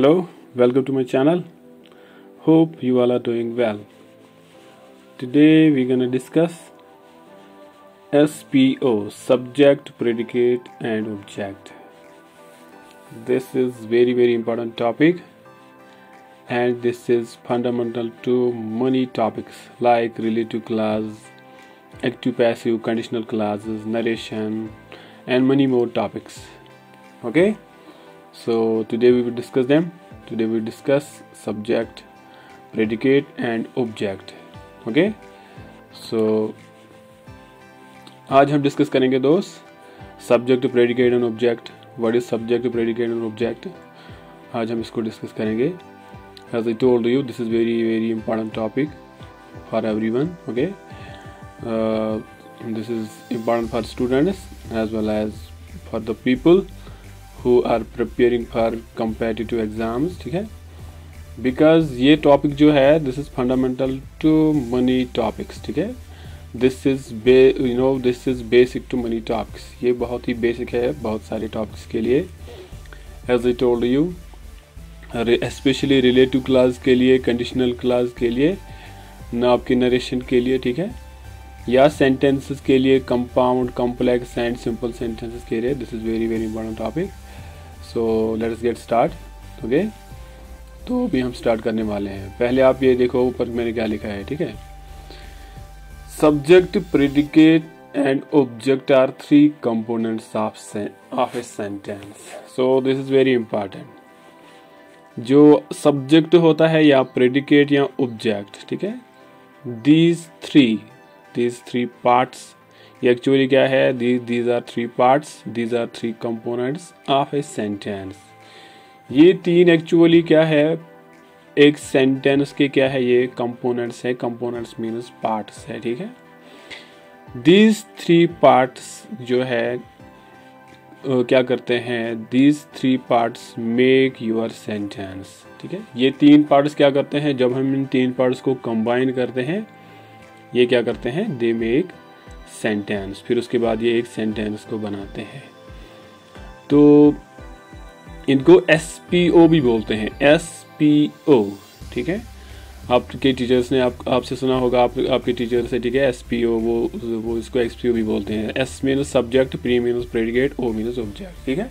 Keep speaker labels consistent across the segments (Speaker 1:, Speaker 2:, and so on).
Speaker 1: Hello, welcome to my channel. Hope you all are doing well. Today we're gonna discuss SPO, subject, predicate and object. This is very important topic, and this is fundamental to many topics like relative clause, active passive, conditional clauses, narration and many more topics. Okay, so today we will discuss them. Today we will discuss subject, predicate and object. Okay, so आज हम discuss करेंगे दोस्त subject, predicate and object. What is subject, predicate and object. आज हम इसको discuss करेंगे. As I told you, this is very important topic for everyone. Okay, this is important for students as well as for the people who are preparing for competitive exams. ठीक है, because ये topic जो है this is fundamental to many topics. ठीक है, this is this is basic to many topics. ये बहुत ही basic है बहुत सारे टॉपिक्स के लिए. As I told you, specially relative clause के लिए, कंडीशनल क्लास के लिए, ना आपके नरेशन के लिए. ठीक है, या सेंटेंसेस के लिए, compound, complex and simple sentences के लिए. This is very important topic. So let us get start. Okay, तो अभी हम स्टार्ट करने वाले हैं. पहले आप ये देखो ऊपर मैंने क्या लिखा है. ठीक है, subject, predicate and object are three components of a sentence. So this is very important. जो सब्जेक्ट होता है या प्रेडिकेट या ऑब्जेक्ट, ठीक है, दीज थ्री पार्ट्स, ये एक्चुअली क्या है, these are three parts, these are three components of a sentence. ये तीन एक्चुअली क्या है, एक सेंटेंस के क्या है, ये कंपोनेंट्स है. कंपोनेंट्स मीन्स पार्ट्स है. ठीक है, these three parts जो है क्या करते हैं, these three parts make your sentence. ठीक है, ये तीन पार्ट्स क्या करते हैं, जब हम इन तीन पार्ट्स को कंबाइन करते हैं ये क्या करते हैं, दे मेक सेंटेंस. फिर उसके बाद ये एक सेंटेंस को बनाते हैं. तो इनको एसपीओ भी बोलते हैं, एसपीओ. ठीक है, आपके टीचर्स ने आपसे सुना होगा, आपके टीचर से. ठीक है, एसपीओ वो इसको एसपीओ भी बोलते हैं. S means subject, P means predicate, O means object. ठीक है,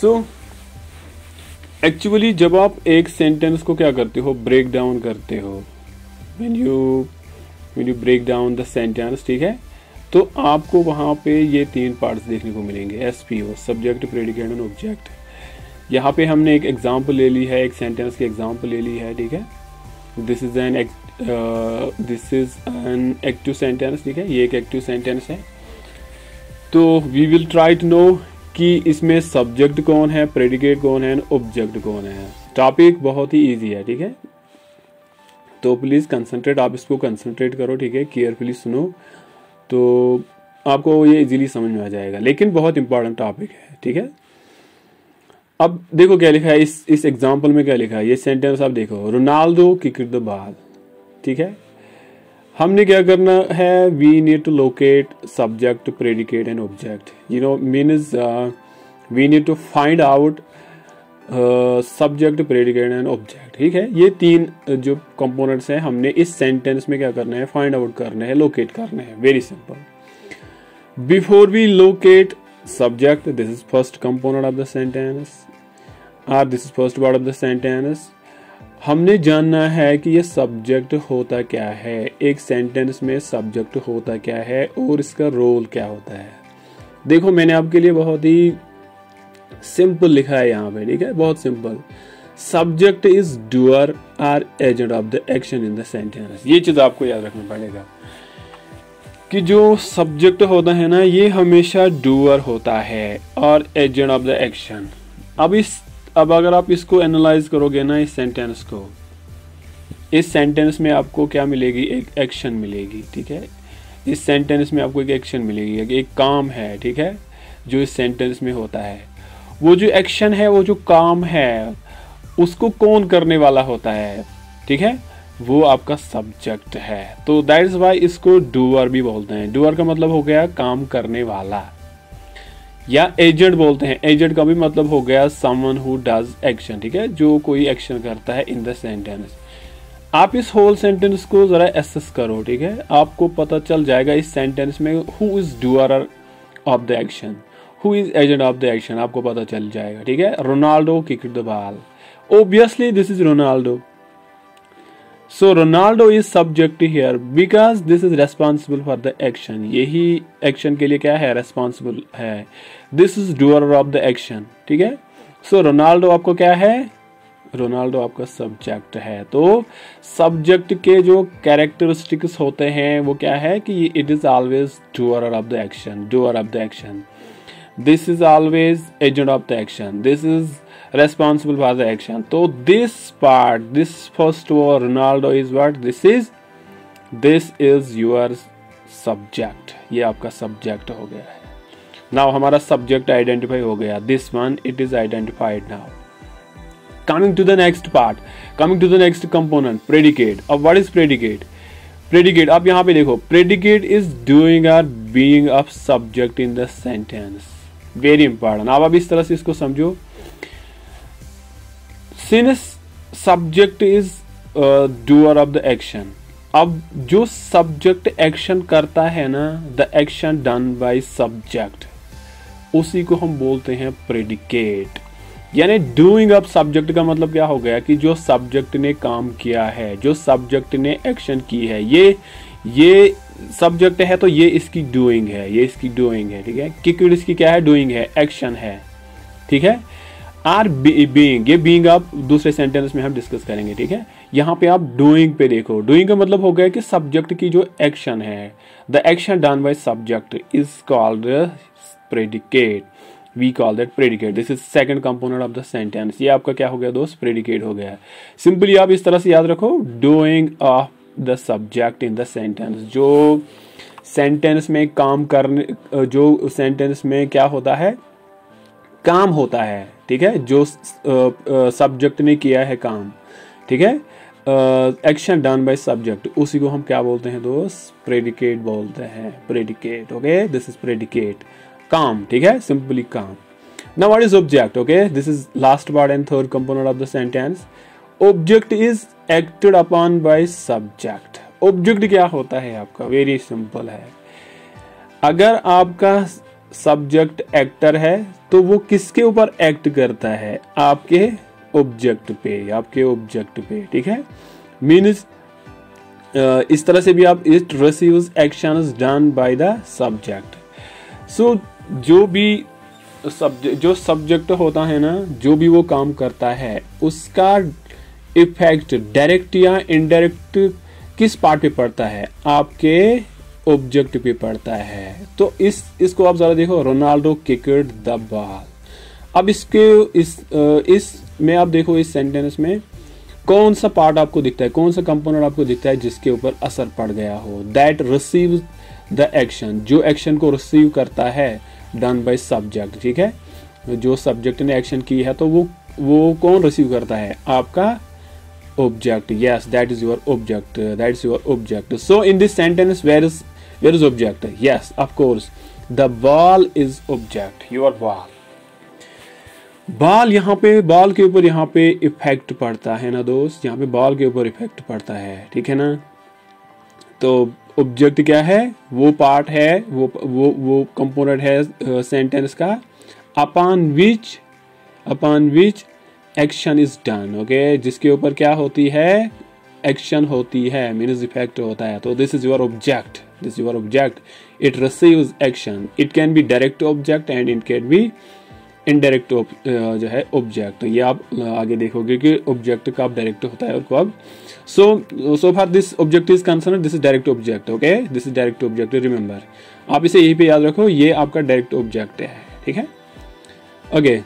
Speaker 1: सो एक्चुअली जब आप एक सेंटेंस को क्या करते हो, ब्रेक डाउन करते हो, when you break down the sentence. ठीक है, तो आपको वहां पे ये तीन पार्ट्स देखने को मिलेंगे, SPO, subject, predicate and object. यहाँ पे हमने एक एग्जांपल ले ली है, एक सेंटेंस की एग्जांपल ले ली है. ठीक है, this is an active sentence. ठीक है, ये एक एक्टिव सेंटेंस है. तो we will try to know कि इसमें सब्जेक्ट कौन है, प्रेडिकेट कौन है, ऑब्जेक्ट कौन है. टॉपिक बहुत ही ईजी है. ठीक है, तो प्लीज कंसंट्रेट, आप इसको कंसंट्रेट करो. ठीक है, केयरफुली सुनो, तो आपको ये इजीली समझ में आ जाएगा. लेकिन बहुत इंपॉर्टेंट टॉपिक है. ठीक है, अब देखो क्या लिखा है इस एग्जांपल में. क्या लिखा है, ये सेंटेंस आप देखो, रोनाल्डो किक्ड द बॉल. ठीक है, हमने क्या करना है, we need to locate subject, predicate and object. Means we need to find out subject, predicate and object. ठीक है, ये तीन जो कंपोनेंट्स हैं हमने इस सेंटेंस में क्या करना है, फाइंड आउट करना है, लोकेट करना है. Very simple. Before we locate subject, this is first component of the sentence, और this is first word of the sentence. हमने जानना है कि ये सब्जेक्ट होता क्या है, एक सेंटेंस में सब्जेक्ट होता क्या है और इसका रोल क्या होता है. देखो मैंने आपके लिए बहुत ही सिंपल लिखा है यहाँ पे. ठीक है, बहुत simple. Subject is doer or agent of the action in the sentence. ये चीज आपको याद रखना पड़ेगा कि जो सब्जेक्ट होता है ना, ये हमेशा डूअर होता है और एजेंट ऑफ द एक्शन. अब अगर आप इसको एनालाइज करोगे ना, इस सेंटेंस को, इस सेंटेंस में आपको क्या मिलेगी, एक एक्शन मिलेगी. ठीक है, इस सेंटेंस में आपको एक एक्शन मिलेगी, एक काम है. ठीक है, जो इस सेंटेंस में होता है, वो जो एक्शन है, वो जो काम है, उसको कौन करने वाला होता है. ठीक है, वो आपका सब्जेक्ट है. तो दैट इज वाई इसको डूअर भी बोलते हैं. डूअर का मतलब हो गया काम करने वाला. या एजेंट बोलते हैं। एजेंट का भी मतलब हो गया समवन हु डज एक्शन, ठीक है, जो कोई एक्शन करता है इन द सेंटेंस। आप इस होल सेंटेंस को जरा एसेस करो, ठीक है, आपको पता चल जाएगा इस सेंटेंस में who is doer of the action, who is agent of the action, आपको पता चल जाएगा, ठीक है। Ronaldo kicked the ball, obviously this is Ronaldo, so Ronaldo is subject here because this is responsible for the action, यही action के लिए क्या है, responsible है। this is doer of the action, ठीक है। so Ronaldo आपको क्या है, रोनाल्डो आपका सब्जेक्ट है। तो सब्जेक्ट के जो कैरेक्टरिस्टिक्स होते हैं वो क्या है कि it is always doer of the action, doer of the action, this is always agent of the action, this is responsible for the action। तो this part, this first word Ronaldo is what, this is your subject, ये आपका subject हो गया है। now हमारा subject identify हो गया, this one it is identified now। coming to the next part, coming to the next component, predicate। अब what is predicate? predicate आप यहाँ पे देखो, predicate is doing or being of subject in the sentence, very important। अब इस तरह से इसको समझो, since subject is doer of the action, अब जो सब्जेक्ट एक्शन करता है ना, the action done by subject, उसी को हम बोलते हैं प्रेडिकेट। यानी डूइंग ऑफ सब्जेक्ट का मतलब क्या हो गया कि जो सब्जेक्ट ने काम किया है, जो सब्जेक्ट ने एक्शन की है, ये सब्जेक्ट है तो ये इसकी डूइंग है, ये इसकी डूइंग है, ठीक है। किक्ड इसकी क्या है, डूइंग है, एक्शन है, ठीक है। आर बीइंग, ये बीइंग आप दूसरे सेंटेंस में हम डिस्कस करेंगे, ठीक है। यहाँ पे आप डूइंग पे देखो, डूइंग का मतलब हो गया कि सब्जेक्ट की जो एक्शन है, the action done by subject is called predicate, we call that predicate, this is second component of the sentence. ये आपका क्या हो गया दोस्त, प्रेडिकेट हो गया। सिंपली आप इस तरह से याद रखो, doing of the subject in the sentence, जो सेंटेंस में काम करने, जो सेंटेंस में क्या होता है, काम होता है, ठीक है, जो सब्जेक्ट ने किया है काम, ठीक है, एक्शन डन बाय सब्जेक्ट, उसी को हम क्या बोलते हैं दोस्त, प्रेडिकेट बोलते हैं, predicate, okay, this is predicate, काम, ठीक है, सिंपली काम। Now what is object, okay, this is last part and third component of the sentence. Object is acted upon by subject. Object क्या होता है आपका, वेरी सिंपल है, अगर आपका सब्जेक्ट एक्टर है तो वो किसके ऊपर एक्ट करता है, आपके ऑब्जेक्ट पे, आपके ऑब्जेक्ट पे, ठीक है। मीन्स इस तरह से भी आप, it receives actions done by the subject. So जो भी जो सब्जेक्ट होता है ना, जो भी वो काम करता है, उसका इफेक्ट डायरेक्ट या इनडायरेक्ट किस पार्ट पे पड़ता है, आपके ऑब्जेक्ट पे पड़ता है। तो इसको आप जरा देखो, रोनाल्डो किक्ड द बॉल। अब इस में आप देखो, इस सेंटेंस में कौन सा पार्ट आपको दिखता है, कौन सा कंपोनेंट आपको दिखता है जिसके ऊपर असर पड़ गया हो, दैट रिसीव्स द एक्शन, जो एक्शन को रिसीव करता है, डन बाय सब्जेक्ट, ठीक है, जो सब्जेक्ट ने एक्शन की है तो वो कौन रिसीव करता है, आपका object. Yes, that is your object, that is your object. So in this sentence where is object? Yes, of course, the ball is object, your ball। Ball, यहाँ पे बॉल के ऊपर यहाँ पे इफेक्ट पड़ता है ना दोस्त, यहाँ पे बॉल के ऊपर इफेक्ट पड़ता है, ठीक है ना। तो ऑब्जेक्ट क्या है, वो पार्ट है, वो कंपोनेंट है सेंटेंस का, upon which action is done, okay, जिसके ऊपर क्या होती है, एक्शन होती है, मीन्स इफेक्ट होता है। तो this is your object, this is your object, it receives action, it can be direct object and it can be indirect जो है ऑब्जेक्ट। ये आप आगे देखोगे कि ऑब्जेक्ट कब डायरेक्ट होता है और कब। So far this object is concern, this is direct object, okay, this is direct object, remember, आप इसे यहीं पे याद रखो, ये आपका डायरेक्ट ऑब्जेक्ट है, ठीक है। Okay,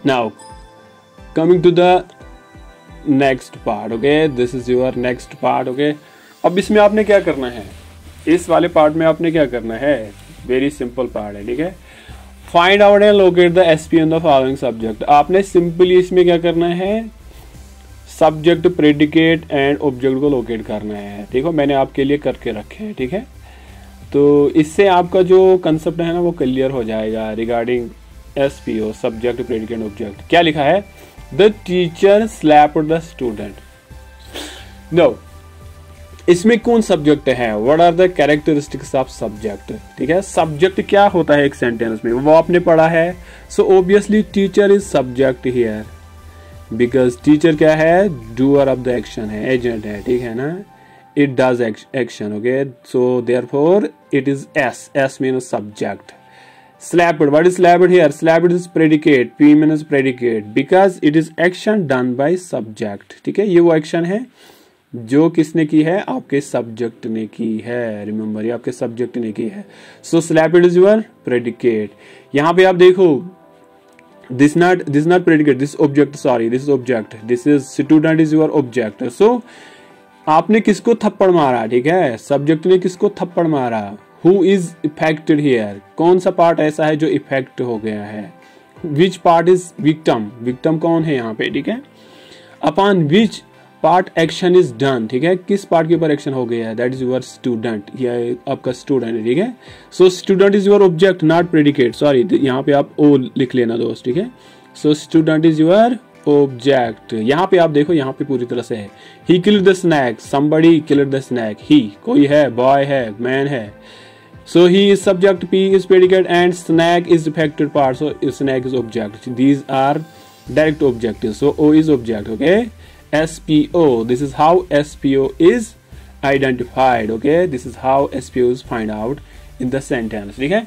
Speaker 1: now coming to the next part, okay, this is your next part, okay. अब इसमें आपने क्या करना है, इस वाले पार्ट में आपने क्या करना है, वेरी सिंपल पार्ट है, ठीक है। Find out and locate the SP in the following subject. आपने सिंपली इसमें क्या करना है, सब्जेक्ट, प्रेडिकेट एंड ऑब्जेक्ट को लोकेट करना है, ठीक है, मैंने आपके लिए करके रखे हैं, ठीक है। तो इससे आपका जो कंसेप्ट है ना वो क्लियर हो जाएगा regarding SPO, subject predicate object. क्या लिखा है? The teacher slapped the student. No, इसमें कौन सब्जेक्ट है? What are the characteristics of subject? ठीक है, सब्जेक्ट क्या होता है एक सेंटेंस में वो आपने पढ़ा है। So obviously teacher is subject here, because teacher क्या है? डूअर ऑफ द एक्शन है, एजेंट है, ठीक है ना, it does action. Okay, so therefore it is S means subject. Slapped, what is slapped here? Slapped is predicate, P means predicate, because it is action done by subject। ठीक है, ये वो action है जो किसने की है? आपके सब्जेक्ट ने की है। रिमेंबर, ये आपके सब्जेक्ट ने की है। सो slapped is your predicate। यहाँ पे आप देखो, this not predicate, this object, sorry, this is object, this is student is your object। so आपने किसको थप्पड़ मारा? ठीक है, सब्जेक्ट ने किसको थप्पड़ मारा? Who is affected here? कौन सा पार्ट ऐसा है जो इफेक्ट हो गया है? Which part is victim? victim कौन है यहाँ पे? ठीक है, upon which part action is done? ठीक है, किस पार्ट के ऊपर एक्शन हो गया है? That is your student, ये आपका स्टूडेंट है। ठीक है, so student is your object, not predicate। sorry, यहाँ पे आप O लिख लेना दोस्त। ठीक है, so student is your object। यहाँ पे आप देखो, यहाँ पे पूरी तरह से है he killed the snake, somebody killed the snake। he कोई है, boy है, man है। So he is subject, P is predicate, and snake is affected part, so snake is object। these are direct objectives, so O is object। okay, SPO, this is how SPO is identified। okay, this is how SPO is find out in the sentence। ठीक है,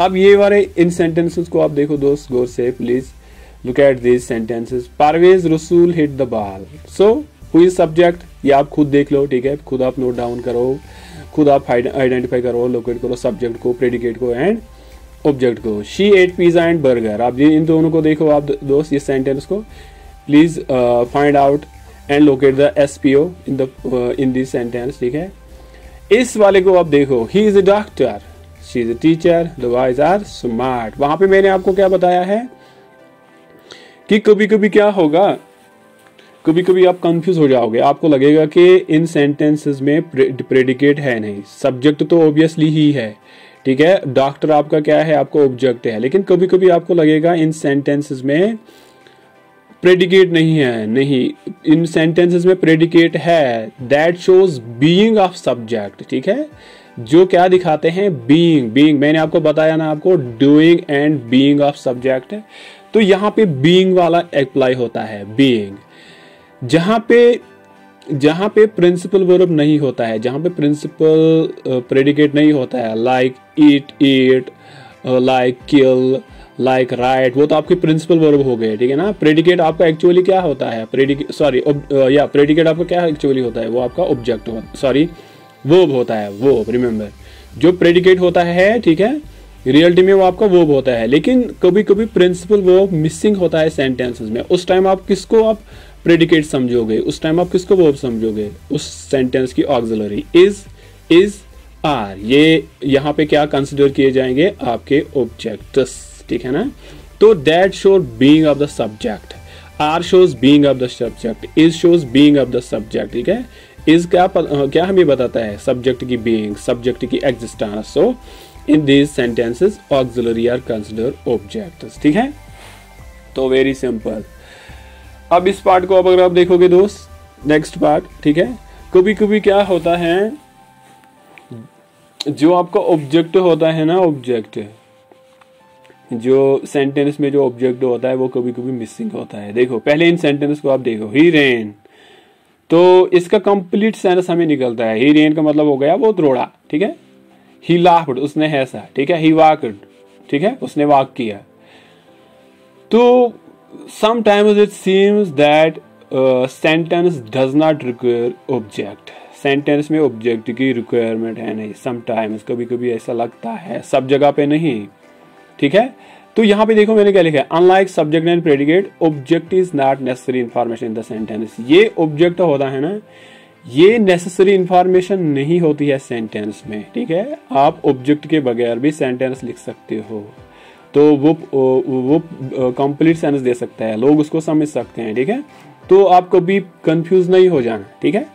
Speaker 1: अब ये वाले इन sentences को आप देखो दोस्त गौर से, please look at these sentences। Parvez Rasool hit the ball, so who is subject? ये आप खुद देख लो। ठीक है, खुद आप नोट डाउन करो, खुद आप आइडेंटिफाई करो, लोकेट करो सब्जेक्ट को, प्रेडिकेट को एंड ऑब्जेक्ट को। She ate pizza and burger. आप इन दोनों को देखो आप दोस्त, ये सेंटेंस को please find out and locate the SPO in this sentence. ठीक है, इस वाले को आप देखो, he is a doctor, she is a teacher, the boys are smart. वहां पे मैंने आपको क्या बताया है कि कभी कभी क्या होगा, कभी कभी आप कंफ्यूज हो जाओगे, आपको लगेगा कि इन सेंटेंसेस में प्रेडिकेट है नहीं, सब्जेक्ट तो ऑब्वियसली ही है। ठीक है, डॉक्टर आपका क्या है? आपको ऑब्जेक्ट है, लेकिन कभी कभी आपको लगेगा इन सेंटेंसेस में प्रेडिकेट नहीं है। नहीं, इन सेंटेंसेस में प्रेडिकेट है, that shows being of subject. ठीक है, जो क्या दिखाते हैं? बीइंग। मैंने आपको बताया ना, आपको doing and being of subject. तो यहाँ पे बीइंग वाला अप्लाई होता है, बीइंग। जहां पे प्रिंसिपल वर्ब नहीं होता है, जहां पे प्रिंसिपल प्रेडिकेट नहीं होता है, लाइक ईट, लाइक किल, लाइक राइट, वो तो आपके प्रिंसिपल वर्ब हो गए। ठीक है ना, प्रेडिकेट आपका एक्चुअली क्या होता है? प्रेडिकेट आपका क्या एक्चुअली होता है? वो आपका ऑब्जेक्ट वर्ब होता है, वर्ब। रिमेंबर, जो प्रेडिकेट होता है, ठीक है, रियलिटी में वो आपका वर्ब होता है, लेकिन कभी कभी प्रिंसिपल वर्ब मिसिंग होता है सेंटेंसेस में। उस टाइम आप किसको आप प्रेडिकेट समझोगे? उस टाइम आप किसको वर्ब समझोगे? उस सेंटेंस की ऑक्सिलरी इज आर, ये यहाँ पे क्या कंसिडर किए जाएंगे? आपके ऑब्जेक्ट्स। ठीक है ना, तो that shows being of the subject, are shows being of the subject, is shows being of the subject. ठीक है, इज क्या हमें बताता है? सब्जेक्ट की बीइंग, सब्जेक्ट की existence. So in these sentences auxiliary are consider objects. ठीक है, तो वेरी सिंपल। अब इस पार्ट को अब अगर आप देखोगे दोस्त, नेक्स्ट पार्ट, ठीक है, कभी कभी क्या होता है, जो आपका ऑब्जेक्ट होता है ना, ऑब्जेक्ट जो सेंटेंस में जो ऑब्जेक्ट होता है वो कभी कभी मिसिंग होता है। देखो पहले इन सेंटेंस को आप देखो, ही रेन, तो इसका कंप्लीट सेंस हमें निकलता है, ही रेन का मतलब हो गया वो दौड़ा। ठीक है, ही लाफ्ड, उसने हंसा। ठीक है, ही वॉकड, ठीक है, उसने वॉक किया। तो sometimes it seems that sentence does not require object, sentence में ऑब्जेक्ट की रिक्वायरमेंट है नहीं। समटाइम्स, कभी कभी ऐसा लगता है, सब जगह पे नहीं। ठीक है, तो यहाँ पे देखो मैंने क्या लिखा है, unlike subject and predicate object is not necessary information in the sentence. ये ऑब्जेक्ट होता है ना, ये नेसेसरी इंफॉर्मेशन नहीं होती है सेंटेंस में। ठीक है, आप ऑब्जेक्ट के बगैर भी सेंटेंस लिख सकते हो, तो वो कंप्लीट सेंस दे सकता है, लोग उसको समझ सकते हैं। ठीक है, तो आप कभी कंफ्यूज नहीं हो जाना। ठीक है,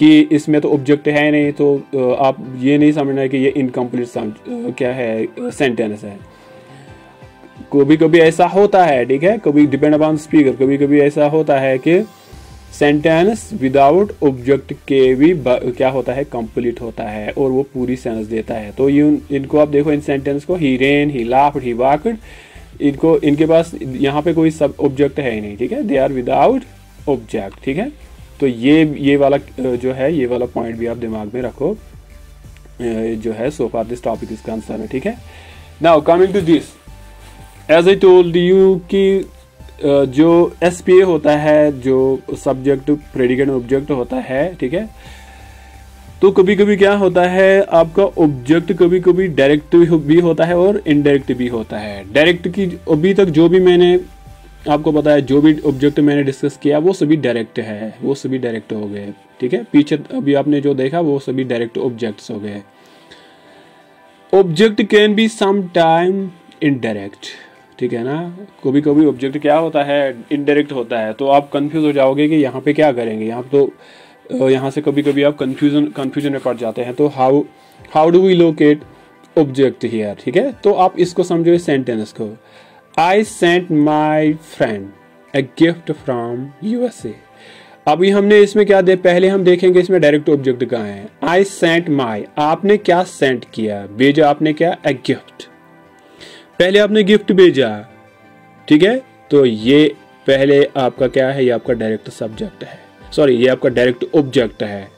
Speaker 1: कि इसमें तो ऑब्जेक्ट है नहीं, तो आप ये नहीं समझना है कि ये इनकम्प्लीट क्या है सेंटेंस है। कभी कभी ऐसा होता है, ठीक है, कभी डिपेंड अपॉन स्पीकर, कभी कभी ऐसा होता है कि सेंटेंस विदाउट ऑब्जेक्ट के भी क्या होता है कंप्लीट होता है और वो पूरी सेंस देता है। तो इनको आप देखो, इन सेंटेंस को, he ran, he laughed, he walked, इनको इनके पास यहाँ पे कोई सब ऑब्जेक्ट है ही नहीं, ठीक है, दे आर विदाउट ऑब्जेक्ट, ठीक है। तो ये वाला जो है, ये वाला पॉइंट भी आप दिमाग में रखो जो है so far this topic is concern, ठीक है। Now coming to this, as I told you कि जो SPA होता है, जो सब्जेक्ट प्रेडिकेट ऑब्जेक्ट होता है, ठीक है, तो कभी कभी क्या होता है आपका ऑब्जेक्ट कभी कभी डायरेक्ट भी होता है और इनडायरेक्ट भी होता है। डायरेक्ट की अभी तक जो भी मैंने आपको बताया, जो भी ऑब्जेक्ट मैंने डिस्कस किया वो सभी डायरेक्ट है, वो सभी डायरेक्ट हो गए, ठीक है। पीछे अभी आपने जो देखा वो सभी डायरेक्ट ऑब्जेक्ट्स हो गए। Object can be some time indirect, ठीक है ना। कभी कभी ऑब्जेक्ट क्या होता है इनडायरेक्ट होता है, तो आप कंफ्यूज हो जाओगे कि यहाँ पे क्या करेंगे। यहाँ से कभी कभी आप कंफ्यूजन में पड़ जाते हैं। तो how do we locate object here, ठीक है। तो आप इसको समझो इस सेंटेंस को, I sent my friend a gift from USA। अभी हमने इसमें क्या दे, पहले हम देखेंगे इसमें डायरेक्ट ऑब्जेक्ट कहाँ है। आई सेंट माई, आपने क्या सेंट किया, भेजा आपने क्या, ए गिफ्ट, पहले आपने गिफ्ट भेजा, ठीक है। तो ये पहले आपका क्या है, ये आपका डायरेक्ट सब्जेक्ट है, सॉरी ये आपका डायरेक्ट ऑब्जेक्ट है।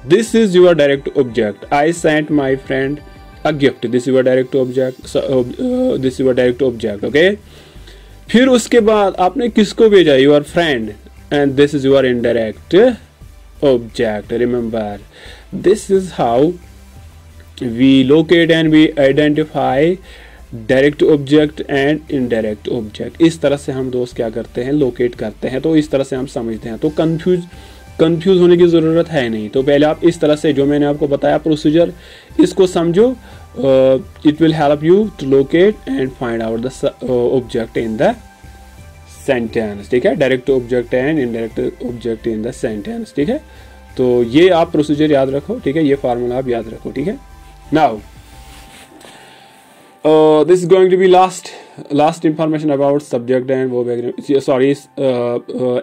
Speaker 1: This is your direct object, I sent my friend a gift, this is your direct object, this is your direct object, okay. फिर उसके बाद आपने किसको भेजा, your friend, and this is your indirect object. Remember, this is how we locate and we identify direct object and indirect object. इस तरह से हम दोस्त क्या करते हैं, लोकेट करते हैं। तो इस तरह से हम समझते हैं। तो कंफ्यूज होने की ज़रूरत है नहीं। तो पहले आप इस तरह से जो मैंने आपको बताया प्रोसीजर, इसको समझो, it will help you to locate and find out the object in the sentence, ठीक है। Direct object and indirect object in the sentence, ठीक है। तो ये आप प्रोसीजर याद रखो, ठीक है, ये फार्मूला आप याद रखो, ठीक है। Now this is going to be last information about subject and verb agreement, sorry,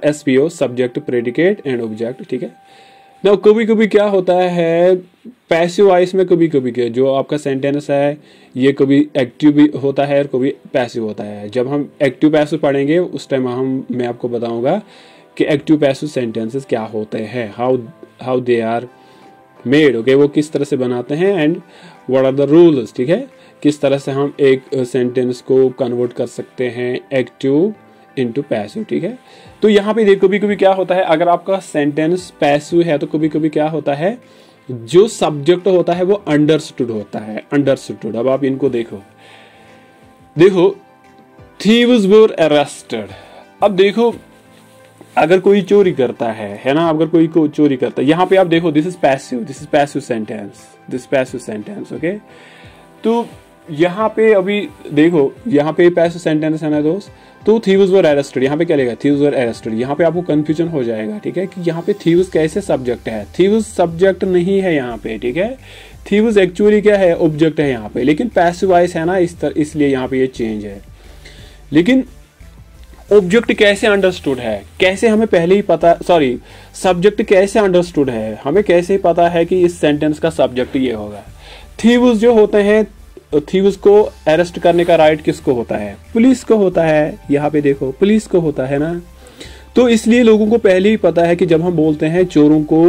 Speaker 1: SPO, subject, predicate and object, ठीक है। Now कभी कभी क्या होता है पैसिव वॉइस में, कभी कभी के जो आपका सेंटेंस है ये कभी एक्टिव भी होता है और कभी पैसिव होता है। जब हम एक्टिव पैसिव पढ़ेंगे उस टाइम मैं आपको बताऊंगा कि एक्टिव पैसिव सेंटेंसेस क्या होते हैं, how they are made, okay, वो किस तरह से बनाते हैं, and what are the rules, ठीक है। किस तरह से हम एक सेंटेंस को कन्वर्ट कर सकते हैं एक्टिव इनटू पैसिव, ठीक है। तो यहाँ पे देखो कभी कभी क्या होता है, अगर आपका सेंटेंस पैसिव है तो कभी कभी क्या होता है, जो सब्जेक्ट होता है वो अंडरस्टूड होता है, अंडरस्टूड। अब आप इनको देखो, थीव्स वर अरेस्टेड। अब देखो अगर कोई चोरी करता है ना, अगर कोई चोरी करता है, यहाँ पे आप देखो this is passive sentence, okay. तो यहाँ पे अभी देखो, यहाँ पे पैसिव सेंटेंस है ना दोस्त। तो थीव्स वर अरेस्टेड, यहाँ पे क्या लेगा, थीव्स वर अरेस्टेड। यहाँ पे आपको कंफ्यूजन हो जाएगा, ठीक है, कि यहाँ पे थीव्स कैसे सब्जेक्ट है। थीव्स सब्जेक्ट नहीं है यहाँ पे, ठीक है। थीव्स एक्चुअली क्या है, ऑब्जेक्ट है यहाँ पे, लेकिन पैसिव वॉइस है ना, इसलिए यहाँ पे ये चेंज है। लेकिन ऑब्जेक्ट कैसे अंडरस्टूड है, कैसे हमें पहले ही पता, सॉरी सब्जेक्ट कैसे अंडरस्टूड है, हमें कैसे पता है कि इस सेंटेंस का सब्जेक्ट ये होगा। थीव्स जो होते हैं, थीव्स को अरेस्ट करने का राइट किसको होता है, पुलिस को होता है। यहाँ पे देखो पुलिस को होता है ना। तो इसलिए लोगों को पहले ही पता है कि जब हम बोलते हैं चोरों को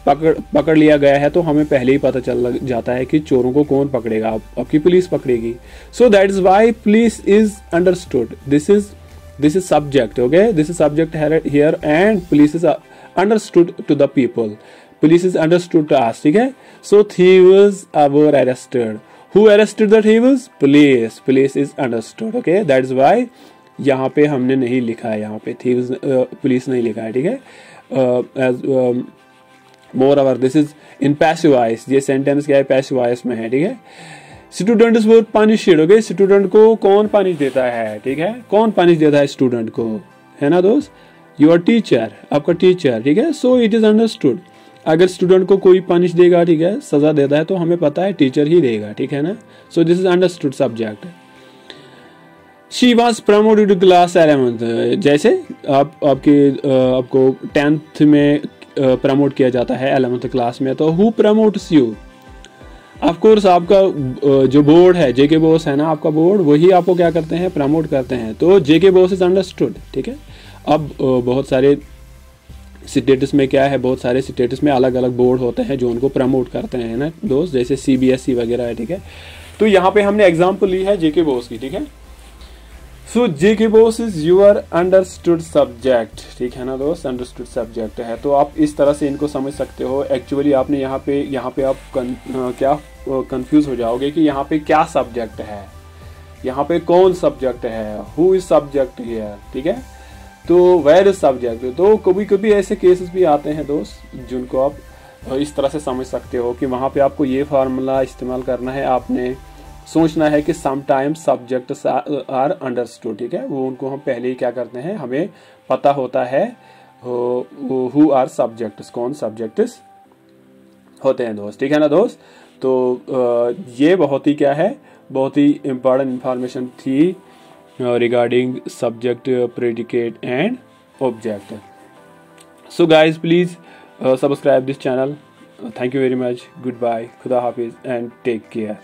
Speaker 1: पकड़ लिया गया है, तो हमें पहले ही पता चल जाता है कि चोरों को कौन पकड़ेगा, आपकी पुलिस पकड़ेगी। So that is why police is understood, this is subject, okay, this is subject here, and police is understood to the people, police is understood to us, ठीक है। So thieves were arrested, who arrested the thieves, police is understood, okay, that is why यहाँ पे हमने नहीं लिखा है, यहाँ पे thieves पुलिस नहीं लिखा है, ठीक है। as moreover this is in passive voice, ये sentence क्या है, passive voice में है, ठीक है। Student is punished, okay, student को कौन पनिश देता है, ठीक है, कौन पनिश देता है स्टूडेंट को, है ना दोस्त, योर टीचर, आपका टीचर, ठीक है। सो इट इज अंडरस्टूड, अगर स्टूडेंट को कोई पनिश देगा, ठीक है, सजा देता है, तो हमें पता है टीचर ही देगा, ठीक है ना। So this is understood subject. She was promoted to class 11th। जैसे आपको 10th में प्रमोट किया जाता है 11th क्लास में, तो who promotes you? Of course आपका जो बोर्ड है, जेके बॉस है ना आपका बोर्ड, वही आपको क्या करते हैं, प्रमोट करते हैं। तो जेके बॉस इज अंडरस्टूड, ठीक है। अब बहुत सारे स्टेटस में क्या है, बहुत सारे स्टेटस में अलग अलग बोर्ड होते हैं जो उनको प्रमोट करते हैं ना दोस्त, जैसे CBSE वगैरह है, ठीक है। तो यहाँ पे हमने एग्जाम्पल ली है जेके बॉस की, ठीक है। So JK boss is your understood subject, ठीक है ना दोस्त, अंडरस्टूड सब्जेक्ट है। तो आप इस तरह से इनको समझ सकते हो। एक्चुअली आपने यहाँ पे आप क्या कंफ्यूज हो जाओगे कि यहाँ पे क्या सब्जेक्ट है, यहाँ पे कौन सब्जेक्ट है, हु इज सब्जेक्ट हियर, ठीक है। तो वेयर इज सब्जेक्ट। तो कभी कभी ऐसे केसेस भी आते हैं दोस्त जिनको आप इस तरह से समझ सकते हो कि वहाँ पे आपको ये फार्मूला इस्तेमाल करना है, आपने सोचना है कि समटाइम्स सब्जेक्ट्स आर अंडरस्टूड, ठीक है। वो उनको हम पहले ही क्या करते हैं, हमें पता होता है हु आर सब्जेक्ट्स, कौन सब्जेक्ट्स होते हैं दोस्त, ठीक है ना दोस्त। तो ये बहुत ही क्या है, बहुत ही इम्पोर्टेंट इंफॉर्मेशन थी regarding subject, predicate and object. So guys, please subscribe this channel. Thank you very much. Goodbye. Khuda Hafiz and take care.